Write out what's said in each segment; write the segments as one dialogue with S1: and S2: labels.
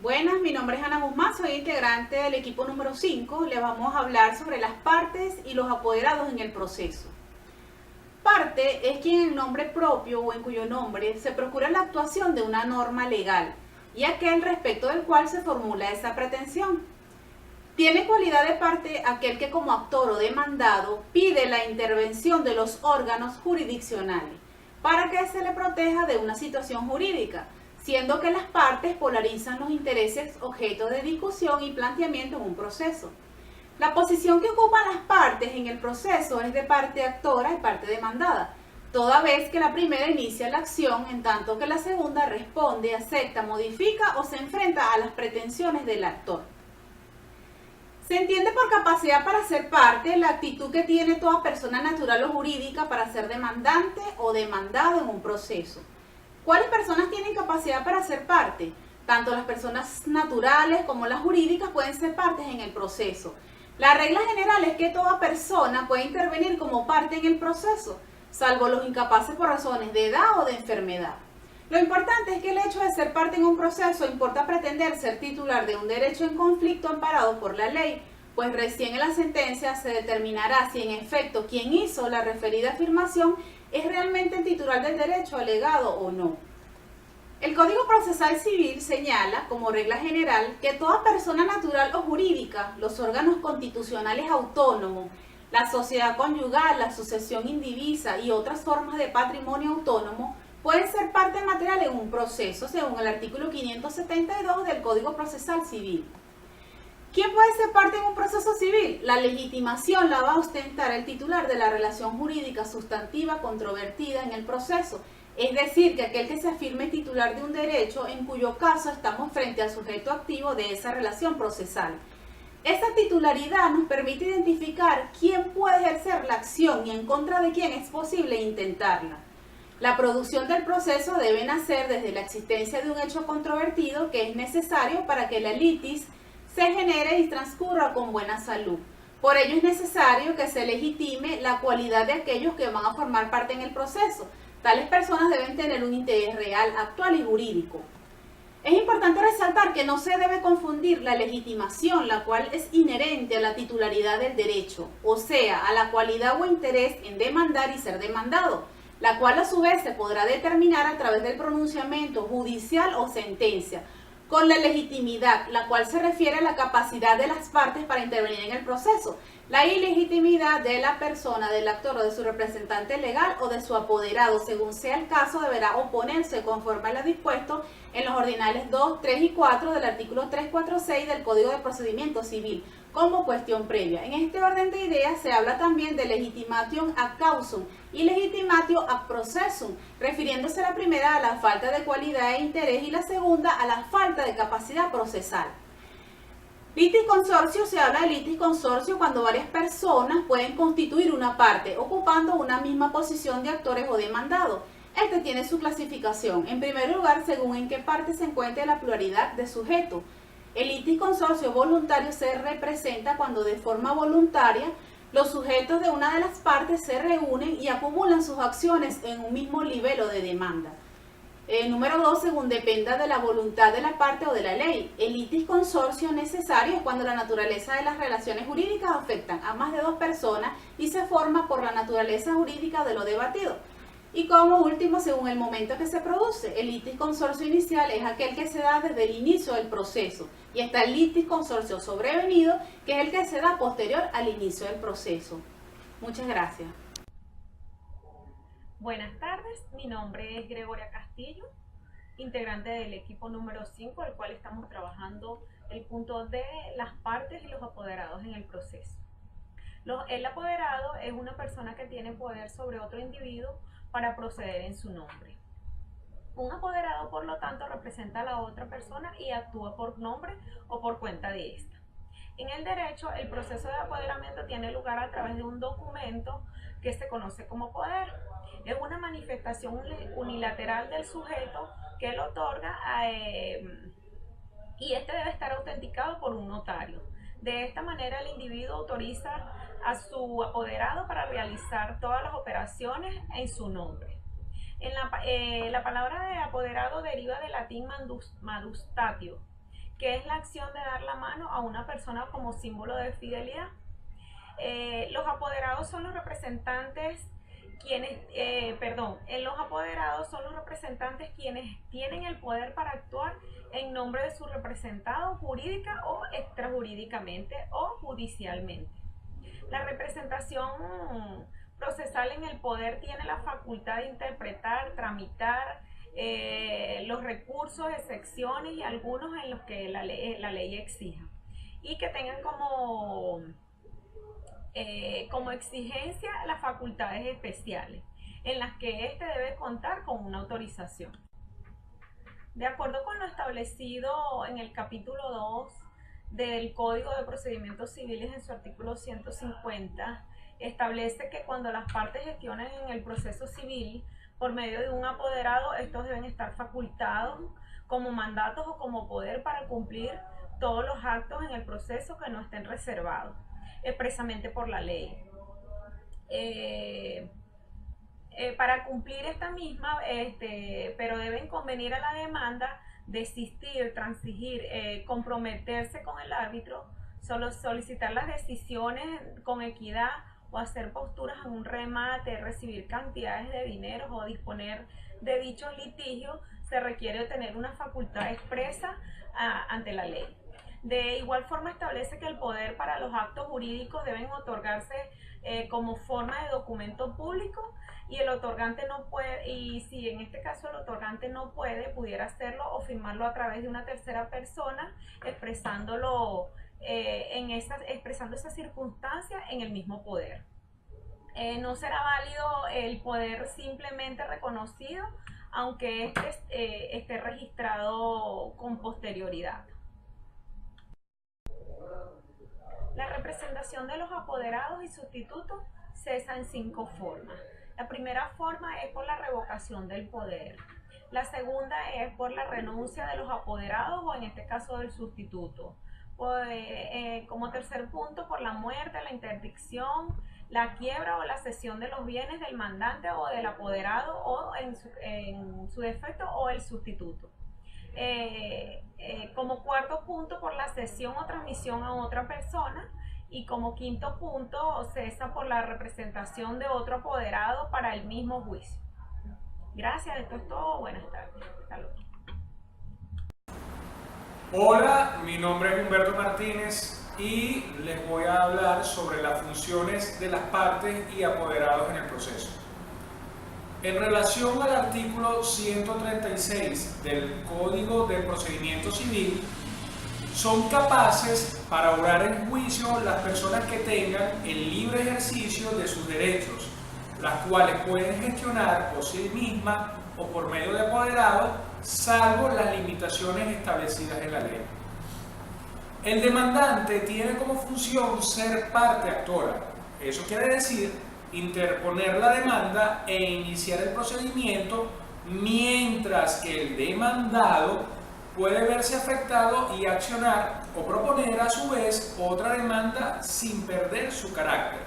S1: Buenas, mi nombre es Ana Guzmán, soy integrante del equipo número 5. Le vamos a hablar sobre las partes y los apoderados en el proceso. Parte es quien en nombre propio o en cuyo nombre se procura la actuación de una norma legal y aquel respecto del cual se formula esa pretensión. Tiene cualidad de parte aquel que como actor o demandado pide la intervención de los órganos jurisdiccionales para que se le proteja de una situación jurídica, siendo que las partes polarizan los intereses objeto de discusión y planteamiento en un proceso. La posición que ocupan las partes en el proceso es de parte actora y parte demandada, toda vez que la primera inicia la acción, en tanto que la segunda responde, acepta, modifica o se enfrenta a las pretensiones del actor. Se entiende por capacidad para ser parte la actitud que tiene toda persona natural o jurídica para ser demandante o demandado en un proceso. ¿Cuáles personas tienen capacidad para ser parte? Tanto las personas naturales como las jurídicas pueden ser partes en el proceso. La regla general es que toda persona puede intervenir como parte en el proceso, salvo los incapaces por razones de edad o de enfermedad. Lo importante es que el hecho de ser parte en un proceso importa pretender ser titular de un derecho en conflicto amparado por la ley, pues recién en la sentencia se determinará si en efecto quien hizo la referida afirmación es realmente el titular del derecho alegado o no. El Código Procesal Civil señala, como regla general, que toda persona natural o jurídica, los órganos constitucionales autónomos, la sociedad conyugal, la sucesión indivisa y otras formas de patrimonio autónomo pueden ser parte material en un proceso, según el artículo 572 del Código Procesal Civil. ¿Quién puede ser parte en un proceso civil? La legitimación la va a ostentar el titular de la relación jurídica sustantiva controvertida en el proceso, es decir, que aquel que se afirme titular de un derecho en cuyo caso estamos frente al sujeto activo de esa relación procesal. Esa titularidad nos permite identificar quién puede ejercer la acción y en contra de quién es posible intentarla. La producción del proceso debe nacer desde la existencia de un hecho controvertido que es necesario para que la litis se genere y transcurra con buena salud. Por ello es necesario que se legitime la cualidad de aquellos que van a formar parte en el proceso. Tales personas deben tener un interés real, actual y jurídico. Es importante resaltar que no se debe confundir la legitimación, la cual es inherente a la titularidad del derecho, o sea, a la cualidad o interés en demandar y ser demandado, la cual a su vez se podrá determinar a través del pronunciamiento judicial o sentencia, con la legitimidad, la cual se refiere a la capacidad de las partes para intervenir en el proceso, la ilegitimidad de la persona, del actor o de su representante legal o de su apoderado, según sea el caso, deberá oponerse conforme a lo dispuesto en los ordinales 2, 3 y 4 del artículo 346 del Código de Procedimiento Civil, como cuestión previa. En este orden de ideas se habla también de legitimation ad causum y legitimatio ad processum, refiriéndose a la primera a la falta de cualidad e interés y la segunda a la falta de capacidad procesal. Litisconsorcio, se habla de litisconsorcio cuando varias personas pueden constituir una parte, ocupando una misma posición de actores o demandados. Este tiene su clasificación, en primer lugar, según en qué parte se encuentre la pluralidad de sujetos. El litisconsorcio voluntario se representa cuando de forma voluntaria los sujetos de una de las partes se reúnen y acumulan sus acciones en un mismo nivel de demanda. Número 2, según dependa de la voluntad de la parte o de la ley. El litisconsorcio necesario es cuando la naturaleza de las relaciones jurídicas afectan a más de dos personas y se forma por la naturaleza jurídica de lo debatido. Y como último, según el momento que se produce, el litisconsorcio inicial es aquel que se da desde el inicio del proceso y está el litisconsorcio sobrevenido, que es el que se da posterior al inicio del proceso. Muchas gracias.
S2: Buenas tardes, mi nombre es Gregoria Castillo, integrante del equipo número 5, el cual estamos trabajando el punto de las partes y los apoderados en el proceso. El apoderado es una persona que tiene poder sobre otro individuo para proceder en su nombre. Un apoderado, por lo tanto, representa a la otra persona y actúa por nombre o por cuenta de esta. En el derecho, el proceso de apoderamiento tiene lugar a través de un documento que se conoce como poder. Es una manifestación unilateral del sujeto que lo otorga y este debe estar autenticado por un notario. De esta manera, el individuo autoriza a su apoderado para realizar todas las operaciones en su nombre. La palabra de apoderado deriva del latín madustatio, ¿Qué es la acción de dar la mano a una persona como símbolo de fidelidad? Los apoderados son los representantes quienes tienen el poder para actuar en nombre de su representado jurídica o extrajurídicamente o judicialmente. La representación procesal en el poder tiene la facultad de interpretar, tramitar los recursos, excepciones y algunos en los que la ley exija, y que tengan como exigencia las facultades especiales, en las que éste debe contar con una autorización. De acuerdo con lo establecido en el capítulo 2 del Código de Procedimientos Civiles, en su artículo 150, establece que cuando las partes gestionan en el proceso civil por medio de un apoderado, estos deben estar facultados como mandatos o como poder para cumplir todos los actos en el proceso que no estén reservados expresamente por la ley. Para cumplir esta misma, pero deben convenir a la demanda, desistir, transigir, comprometerse con el árbitro, solo solicitar las decisiones con equidad o hacer posturas en un remate, recibir cantidades de dinero o disponer de dichos litigios, se requiere tener una facultad expresa ante la ley. De igual forma establece que el poder para los actos jurídicos deben otorgarse como forma de documento público, y el otorgante no puede, y si en este caso el otorgante no puede, pudiera hacerlo o firmarlo a través de una tercera persona, expresando esa circunstancia en el mismo poder. No será válido el poder simplemente reconocido, aunque esté registrado con posterioridad. La representación de los apoderados y sustitutos cesa en 5 formas. La primera forma es por la revocación del poder. La segunda es por la renuncia de los apoderados o en este caso del sustituto. Como tercer punto, por la muerte, la interdicción, la quiebra o la cesión de los bienes del mandante o del apoderado o en su defecto o el sustituto. Como cuarto punto, por la cesión o transmisión a otra persona, y como quinto punto, cesa por la representación de otro apoderado para el mismo juicio. Gracias, esto es todo. Buenas tardes. Hasta luego.
S3: Hola, mi nombre es Humberto Martínez y les voy a hablar sobre las funciones de las partes y apoderados en el proceso. En relación al artículo 136 del Código de Procedimiento Civil, son capaces para obrar en juicio las personas que tengan el libre ejercicio de sus derechos, las cuales pueden gestionar por sí mismas o por medio de apoderados, salvo las limitaciones establecidas en la ley. El demandante tiene como función ser parte actora. Eso quiere decir interponer la demanda e iniciar el procedimiento, mientras que el demandado puede verse afectado y accionar o proponer a su vez otra demanda sin perder su carácter.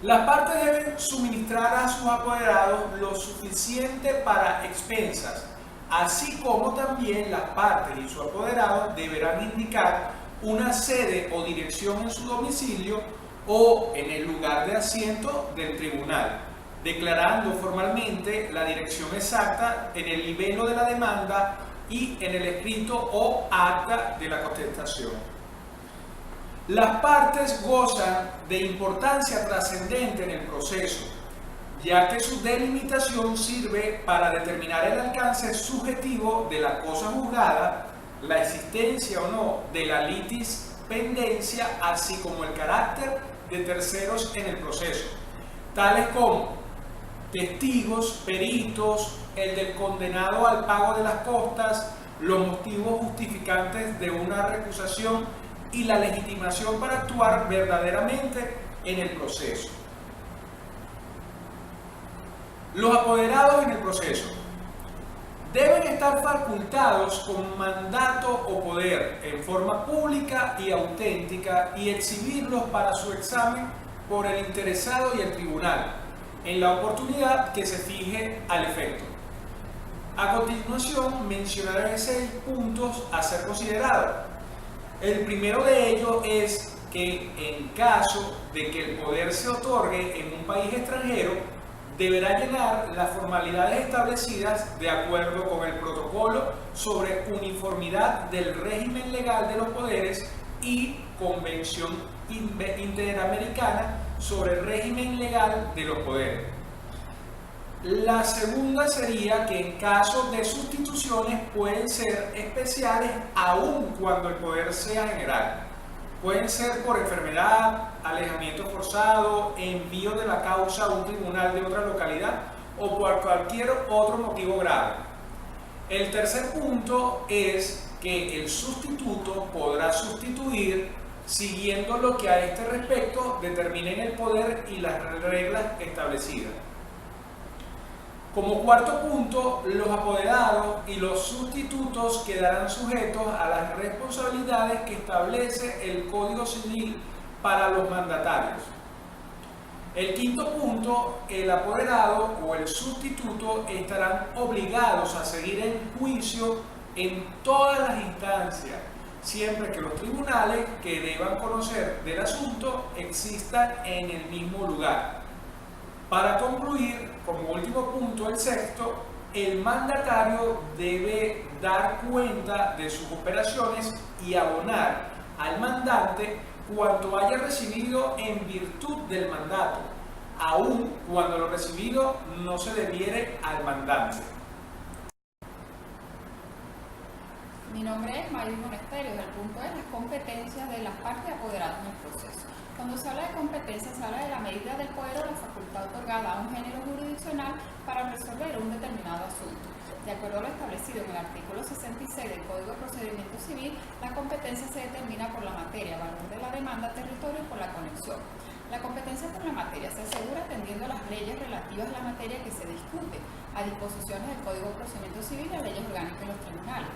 S3: Las partes deben suministrar a sus apoderados lo suficiente para expensas, así como también las partes y su apoderado deberán indicar una sede o dirección en su domicilio o en el lugar de asiento del tribunal, declarando formalmente la dirección exacta en el libelo de la demanda y en el escrito o acta de la contestación. Las partes gozan de importancia trascendente en el proceso, ya que su delimitación sirve para determinar el alcance subjetivo de la cosa juzgada, la existencia o no de la litispendencia, así como el carácter de terceros en el proceso, tales como testigos, peritos, el del condenado al pago de las costas, los motivos justificantes de una recusación y la legitimación para actuar verdaderamente en el proceso. Los apoderados en el proceso deben estar facultados con mandato o poder en forma pública y auténtica y exhibirlos para su examen por el interesado y el tribunal, en la oportunidad que se fije al efecto. A continuación mencionaré 6 puntos a ser considerados. El primero de ellos es que en caso de que el poder se otorgue en un país extranjero, deberá llenar las formalidades establecidas de acuerdo con el protocolo sobre uniformidad del régimen legal de los poderes y Convención Interamericana sobre el régimen legal de los poderes. La segunda sería que en caso de sustituciones pueden ser especiales aun cuando el poder sea general. Pueden ser por enfermedad, alejamiento forzado, envío de la causa a un tribunal de otra localidad o por cualquier otro motivo grave. El tercer punto es que el sustituto podrá sustituir siguiendo lo que a este respecto determinen el poder y las reglas establecidas. Como cuarto punto, los apoderados y los sustitutos quedarán sujetos a las responsabilidades que establece el Código Civil para los mandatarios. El quinto punto, el apoderado o el sustituto estarán obligados a seguir en juicio en todas las instancias, siempre que los tribunales que deban conocer del asunto existan en el mismo lugar. Para concluir, como último punto, el sexto, el mandatario debe dar cuenta de sus operaciones y abonar al mandante cuanto haya recibido en virtud del mandato, aun cuando lo recibido no se debiere al mandante.
S4: Mi nombre es Maris Monasterio. El punto es las competencias de las partes apoderadas en el proceso. Cuando se habla de competencias, se habla de la medida del poder o la facultad otorgada a un género jurisdiccional para resolver un determinado asunto. De acuerdo a lo establecido en el artículo 66 del Código de Procedimiento Civil, la competencia se determina por la materia, valor de la demanda, territorio y por la conexión. La competencia por la materia se asegura atendiendo a las leyes relativas a la materia que se discute, a disposiciones del Código de Procedimiento Civil y a leyes orgánicas de los tribunales.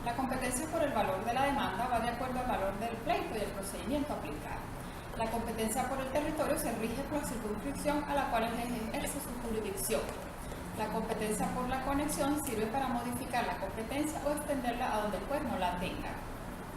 S4: La competencia por el valor de la demanda va de acuerdo al valor del pleito y el procedimiento aplicado. La competencia por el territorio se rige por la circunscripción a la cual el juez ejerce su jurisdicción. La competencia por la conexión sirve para modificar la competencia o extenderla a donde el juez no la tenga.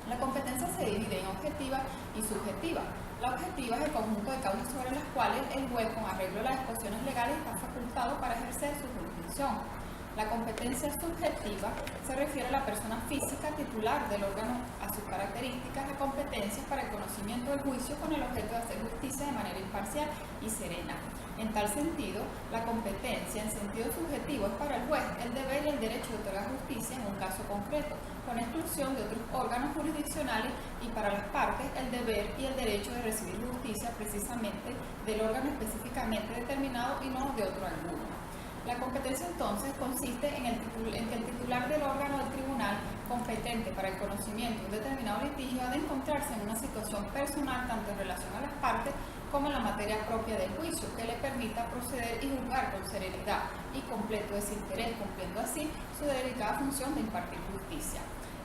S4: La competencia se divide en objetiva y subjetiva. La objetiva es el conjunto de causas sobre las cuales el juez, con arreglo a las disposiciones legales, está facultado para ejercer su jurisdicción. La competencia subjetiva se refiere a la persona física titular del órgano, a sus características de competencias para el conocimiento del juicio con el objeto de hacer justicia de manera imparcial y serena. En tal sentido, la competencia en sentido subjetivo es para el juez el deber y el derecho de otorgar justicia en un caso concreto, con exclusión de otros órganos jurisdiccionales, y para las partes el deber y el derecho de recibir justicia precisamente del órgano específicamente determinado y no de otro alguno. La competencia entonces consiste en que el titular del órgano del tribunal competente para el conocimiento de un determinado litigio ha de encontrarse en una situación personal tanto en relación a las partes como en la materia propia del juicio, que le permita proceder y juzgar con serenidad y completo desinterés, cumpliendo así su delicada función de impartir justicia.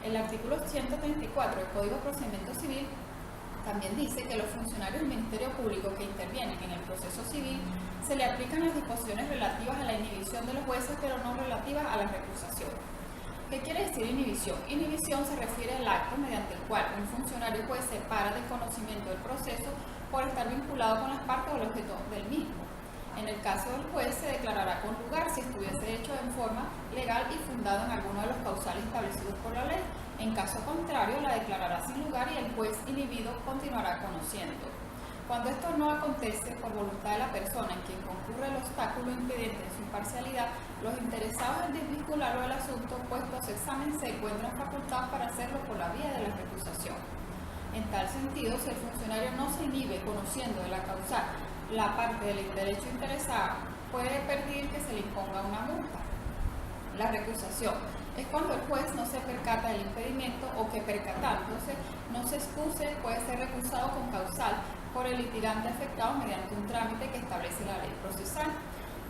S4: El artículo 134 del Código de Procedimiento Civil también dice que los funcionarios del Ministerio Público que intervienen en el proceso civil se le aplican las disposiciones relativas a la inhibición de los jueces, pero no relativas a la recusación. ¿Qué quiere decir inhibición? Inhibición se refiere al acto mediante el cual un funcionario juez se separa del conocimiento del proceso por estar vinculado con las partes o el objeto del mismo. En el caso del juez se declarará con lugar si estuviese hecho en forma legal y fundado en alguno de los causales establecidos por la ley. En caso contrario, la declarará sin lugar y el juez inhibido continuará conociendo. Cuando esto no acontece por voluntad de la persona en quien concurre el obstáculo impedente de su imparcialidad, los interesados en desvincularlo del asunto puesto a su examen se encuentran facultados para hacerlo por la vía de la recusación. En tal sentido, si el funcionario no se inhibe conociendo de la causal la parte del derecho interesado, puede pedir que se le imponga una multa. La recusación es cuando el juez no se percata del impedimento o que, percatándose, no se excuse, puede ser recusado con causal por el litigante afectado mediante un trámite que establece la ley procesal.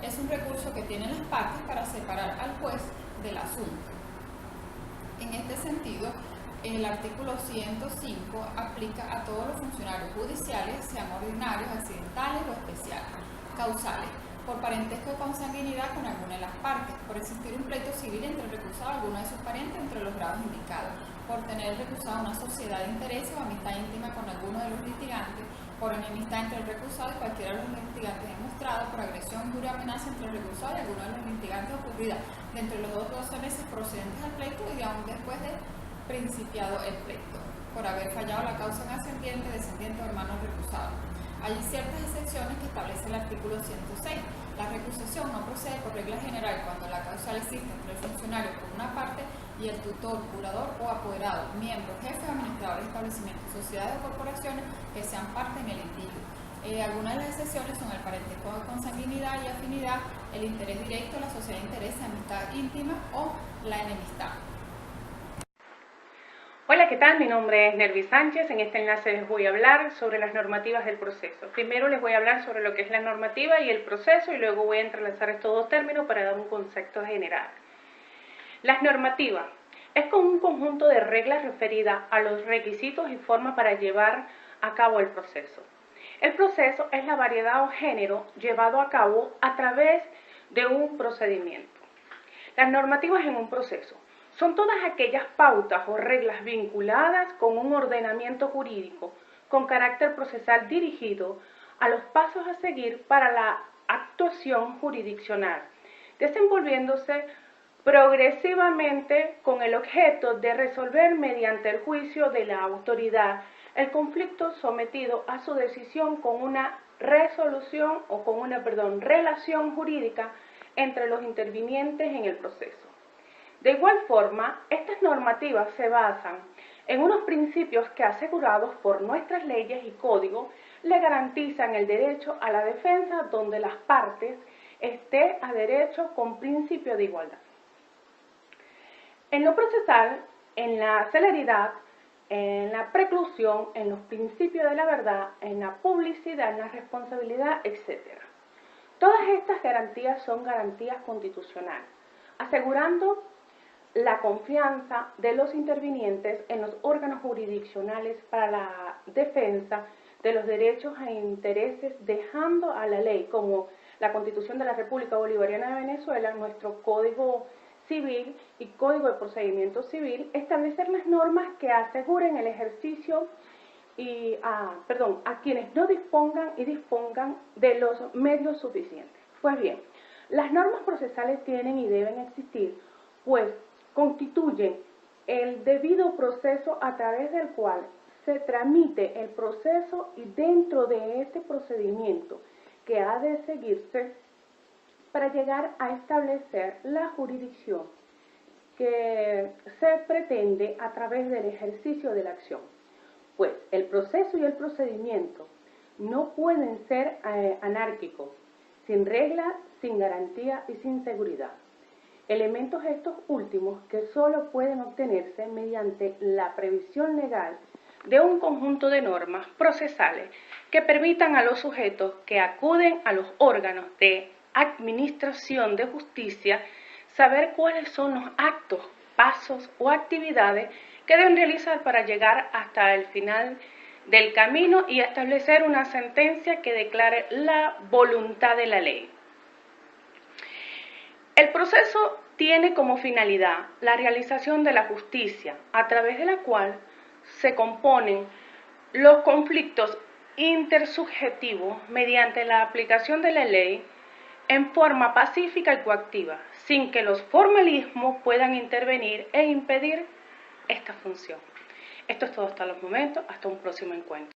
S4: Es un recurso que tienen las partes para separar al juez del asunto. En este sentido, el artículo 105 aplica a todos los funcionarios judiciales, sean ordinarios, accidentales o especiales. Causales. por parentesco de consanguinidad con alguna de las partes, por existir un pleito civil entre el recusado y alguno de sus parientes entre los grados indicados, por tener el recusado una sociedad de intereses o amistad íntima con alguno de los litigantes, por enemistad entre el recusado y cualquiera de los litigantes demostrado, por agresión, injuria o amenaza entre el recusado y alguno de los litigantes ocurrida dentro de los 12 meses procedentes al pleito y aún después de principiado el pleito, por haber fallado la causa en ascendiente, descendiente o hermano recusado. Hay ciertas excepciones que establece el artículo 106. La recusación no procede por regla general cuando la causal existe entre el funcionario por una parte y el tutor, curador o apoderado, miembro, jefe o administrador de establecimientos, sociedades o corporaciones que sean parte en el litigio. Algunas de las excepciones son el parentesco de consanguinidad y afinidad, el interés directo, la sociedad de interés, la amistad íntima o la enemistad.
S5: Hola, ¿qué tal? Mi nombre es Nervi Sánchez. En este enlace les voy a hablar sobre las normativas del proceso. Primero les voy a hablar sobre lo que es la normativa y el proceso y luego voy a entrelazar estos dos términos para dar un concepto general. Las normativas es como un conjunto de reglas referidas a los requisitos y formas para llevar a cabo el proceso. El proceso es la variedad o género llevado a cabo a través de un procedimiento. Las normativas en un proceso son todas aquellas pautas o reglas vinculadas con un ordenamiento jurídico con carácter procesal dirigido a los pasos a seguir para la actuación jurisdiccional, desenvolviéndose progresivamente con el objeto de resolver mediante el juicio de la autoridad el conflicto sometido a su decisión con una resolución o con una relación jurídica entre los intervinientes en el proceso. De igual forma, estas normativas se basan en unos principios que, asegurados por nuestras leyes y códigos, le garantizan el derecho a la defensa donde las partes estén a derecho con principio de igualdad. En lo procesal, en la celeridad, en la preclusión, en los principios de la verdad, en la publicidad, en la responsabilidad, etc. Todas estas garantías son garantías constitucionales, asegurando la confianza de los intervinientes en los órganos jurisdiccionales para la defensa de los derechos e intereses, dejando a la ley, como la Constitución de la República Bolivariana de Venezuela, nuestro Código Civil y Código de Procedimiento Civil, establecer las normas que aseguren el ejercicio a quienes no dispongan de los medios suficientes. Pues bien, las normas procesales tienen y deben existir, pues constituyen el debido proceso a través del cual se tramite el proceso y dentro de este procedimiento que ha de seguirse para llegar a establecer la jurisdicción que se pretende a través del ejercicio de la acción. Pues el proceso y el procedimiento no pueden ser anárquicos, sin reglas, sin garantía y sin seguridad. Elementos estos últimos que solo pueden obtenerse mediante la previsión legal de un conjunto de normas procesales que permitan a los sujetos que acuden a los órganos de administración de justicia saber cuáles son los actos, pasos o actividades que deben realizar para llegar hasta el final del camino y establecer una sentencia que declare la voluntad de la ley. El proceso tiene como finalidad la realización de la justicia, a través de la cual se componen los conflictos intersubjetivos mediante la aplicación de la ley en forma pacífica y coactiva, sin que los formalismos puedan intervenir e impedir esta función. Esto es todo hasta los momentos, hasta un próximo encuentro.